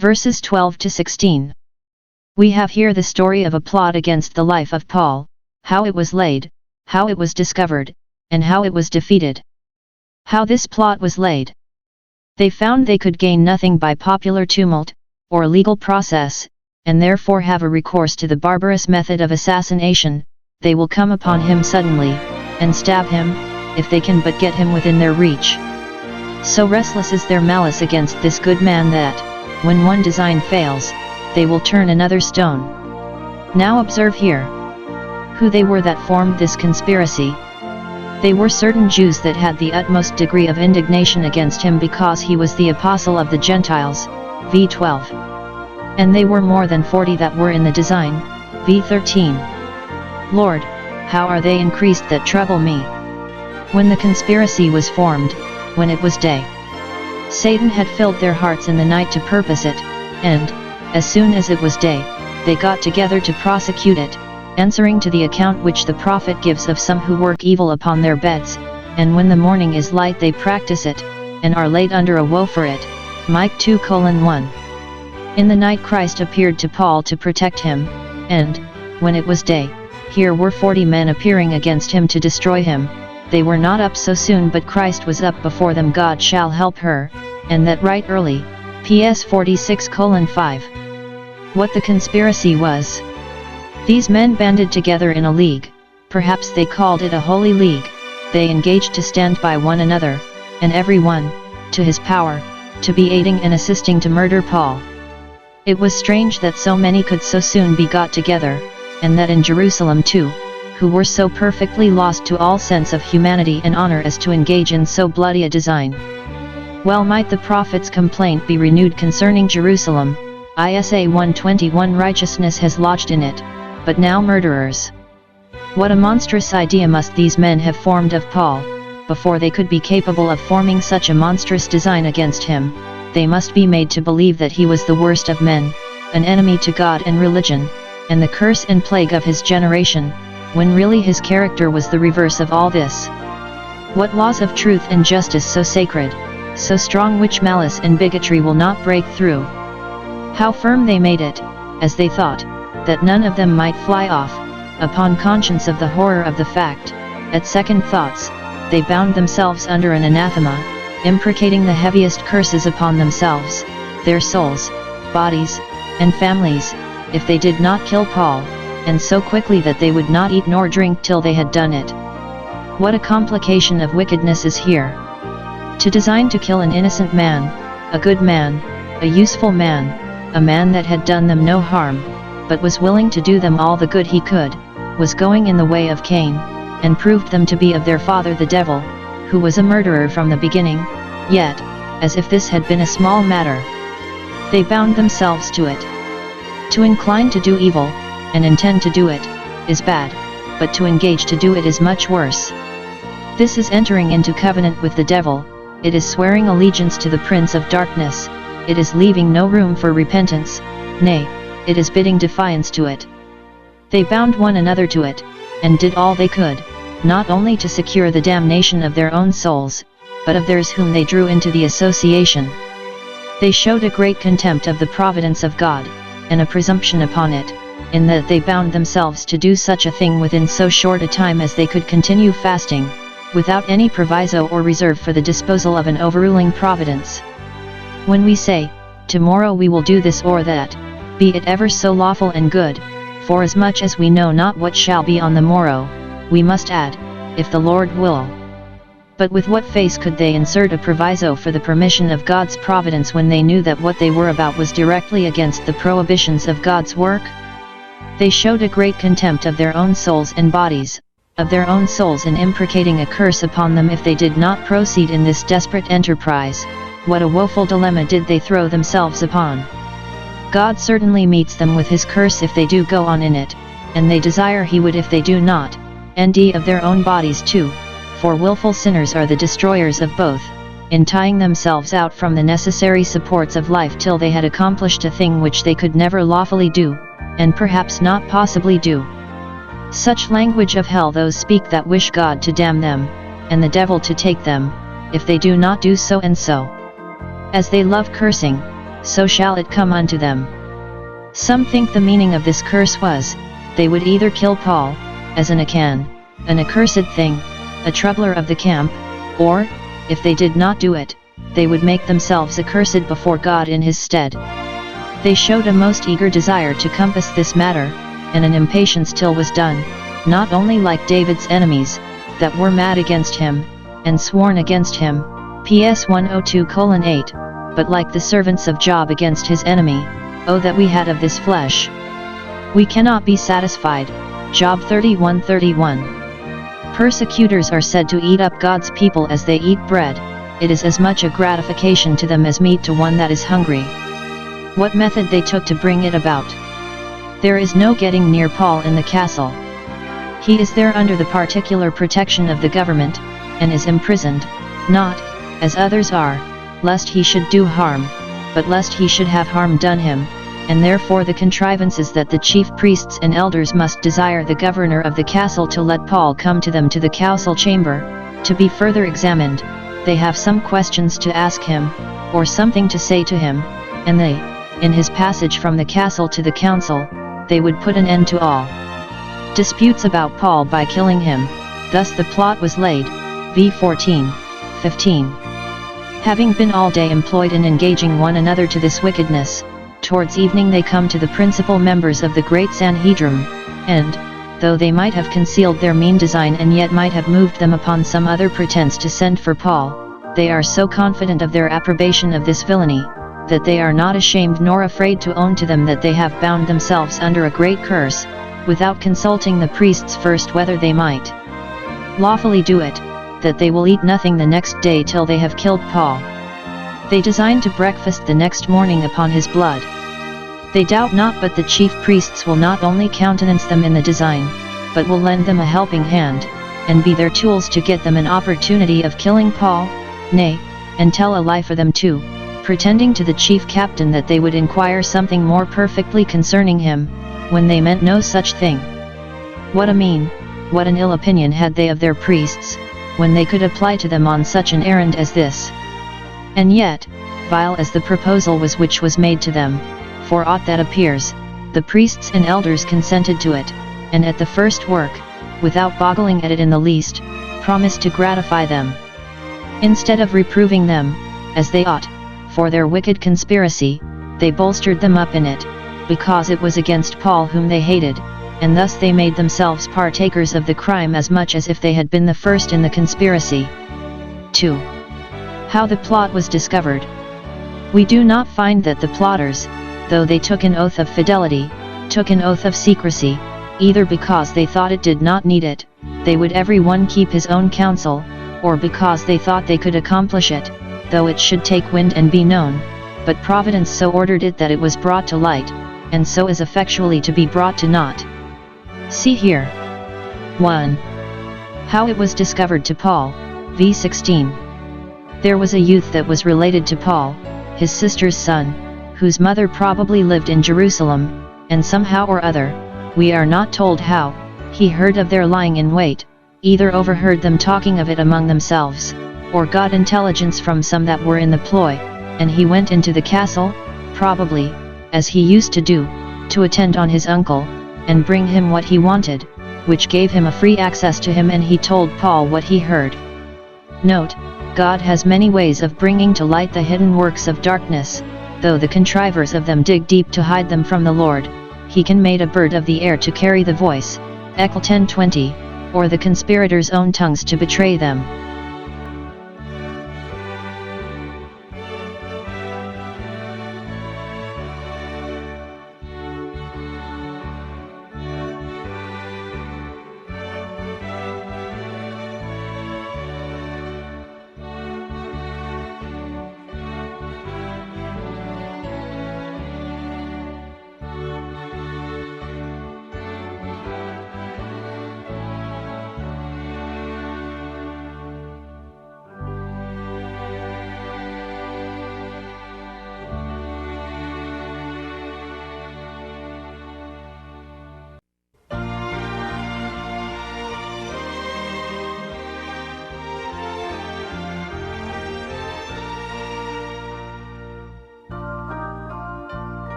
Verses 12 to 16. We have here the story of a plot against the life of Paul, how it was laid, how it was discovered, and how it was defeated. How this plot was laid. They found they could gain nothing by popular tumult, or legal process, and therefore have a recourse to the barbarous method of assassination. They will come upon him suddenly, and stab him, if they can but get him within their reach. So restless is their malice against this good man that, when one design fails, they will turn another stone. Now observe here who they were that formed this conspiracy. They were certain Jews that had the utmost degree of indignation against him because he was the apostle of the Gentiles, v. 12. And they were more than 40 that were in the design, v. 13. Lord, how are they increased that trouble me? When the conspiracy was formed, when it was day, Satan had filled their hearts in the night to purpose it, and, as soon as it was day, they got together to prosecute it, answering to the account which the prophet gives of some who work evil upon their beds, and when the morning is light they practice it, and are laid under a woe for it. Micah 2:1. In the night Christ appeared to Paul to protect him, and, when it was day, here were 40 men appearing against him to destroy him. They were not up so soon, but Christ was up before them. God shall help her, and that right early. PS 46:5. What the conspiracy was. These men banded together in a league, perhaps they called it a holy league. They engaged to stand by one another, and every one, to his power, to be aiding and assisting to murder Paul. It was strange that so many could so soon be got together, and that in Jerusalem too, who were so perfectly lost to all sense of humanity and honor as to engage in so bloody a design. Well might the prophet's complaint be renewed concerning Jerusalem. Isa 1:21. Righteousness has lodged in it, but now murderers. What a monstrous idea must these men have formed of Paul, before they could be capable of forming such a monstrous design against him. They must be made to believe that he was the worst of men, an enemy to God and religion, and the curse and plague of his generation, when really his character was the reverse of all this. What laws of truth and justice so sacred, so strong, which malice and bigotry will not break through? How firm they made it, as they thought, that none of them might fly off, upon conscience of the horror of the fact. At second thoughts, they bound themselves under an anathema, imprecating the heaviest curses upon themselves, their souls, bodies, and families, if they did not kill Paul, and so quickly that they would not eat nor drink till they had done it. What a complication of wickedness is here! To design to kill an innocent man, a good man, a useful man, a man that had done them no harm, but was willing to do them all the good he could, was going in the way of Cain, and proved them to be of their father the devil, who was a murderer from the beginning. Yet, as if this had been a small matter, they bound themselves to it. To incline to do evil, and intend to do it, is bad, but to engage to do it is much worse. This is entering into covenant with the devil, it is swearing allegiance to the prince of darkness, it is leaving no room for repentance, nay, it is bidding defiance to it. They bound one another to it, and did all they could, not only to secure the damnation of their own souls, but of theirs whom they drew into the association. They showed a great contempt of the providence of God, and a presumption upon it, in that they bound themselves to do such a thing within so short a time as they could continue fasting, without any proviso or reserve for the disposal of an overruling providence. When we say, tomorrow we will do this or that, be it ever so lawful and good, forasmuch as we know not what shall be on the morrow, we must add, if the Lord will. But with what face could they insert a proviso for the permission of God's providence when they knew that what they were about was directly against the prohibitions of God's work? They showed a great contempt of their own souls and bodies, of their own souls, in imprecating a curse upon them if they did not proceed in this desperate enterprise. What a woeful dilemma did they throw themselves upon! God certainly meets them with his curse if they do go on in it, and they desire he would if they do not, and of their own bodies too, for willful sinners are the destroyers of both, in tying themselves out from the necessary supports of life till they had accomplished a thing which they could never lawfully do, and perhaps not possibly do. Such language of hell those speak that wish God to damn them, and the devil to take them, if they do not do so and so. As they love cursing, so shall it come unto them. Some think the meaning of this curse was, they would either kill Paul, as an Achan, an accursed thing, a troubler of the camp, or, if they did not do it, they would make themselves accursed before God in his stead. They showed a most eager desire to compass this matter, and an impatience till was done, not only like David's enemies, that were mad against him, and sworn against him, PS 102:8, but like the servants of Job against his enemy, oh that we had of this flesh. We cannot be satisfied, Job 31:31. Persecutors are said to eat up God's people as they eat bread, it is as much a gratification to them as meat to one that is hungry. What method they took to bring it about? There is no getting near Paul in the castle. He is there under the particular protection of the government, and is imprisoned, not, as others are, lest he should do harm, but lest he should have harm done him, and therefore the contrivance is that the chief priests and elders must desire the governor of the castle to let Paul come to them to the council chamber, to be further examined. They have some questions to ask him, or something to say to him, and they, in his passage from the castle to the council, they would put an end to all disputes about Paul by killing him. Thus the plot was laid, v. 14:15. Having been all day employed in engaging one another to this wickedness, towards evening they come to the principal members of the great Sanhedrim, and, though they might have concealed their mean design and yet might have moved them upon some other pretence to send for Paul, they are so confident of their approbation of this villainy, that they are not ashamed nor afraid to own to them that they have bound themselves under a great curse, without consulting the priests first whether they might lawfully do it, that they will eat nothing the next day till they have killed Paul. They design to breakfast the next morning upon his blood. They doubt not but the chief priests will not only countenance them in the design, but will lend them a helping hand, and be their tools to get them an opportunity of killing Paul, nay, and tell a lie for them too, pretending to the chief captain that they would inquire something more perfectly concerning him, when they meant no such thing. What a mean, what an ill opinion had they of their priests, when they could apply to them on such an errand as this. And yet, vile as the proposal was which was made to them, for aught that appears, the priests and elders consented to it, and at the first work, without boggling at it in the least, promised to gratify them. Instead of reproving them, as they ought, for their wicked conspiracy, they bolstered them up in it, because it was against Paul whom they hated, and thus they made themselves partakers of the crime as much as if they had been the first in the conspiracy. 2. How the plot was discovered. We do not find that the plotters, though they took an oath of fidelity, took an oath of secrecy, either because they thought it did not need it, they would every one keep his own counsel, or because they thought they could accomplish it, though it should take wind and be known, but Providence so ordered it that it was brought to light, and so is effectually to be brought to naught. See here. 1. How it was discovered to Paul, v. 16. There was a youth that was related to Paul, his sister's son, whose mother probably lived in Jerusalem, and somehow or other, we are not told how, he heard of their lying in wait, either overheard them talking of it among themselves, or got intelligence from some that were in the ploy, and he went into the castle, probably, as he used to do, to attend on his uncle, and bring him what he wanted, which gave him a free access to him, and he told Paul what he heard. Note, God has many ways of bringing to light the hidden works of darkness, though the contrivers of them dig deep to hide them from the Lord. He can made a bird of the air to carry the voice, Eccle 10:20, or the conspirators' own tongues to betray them.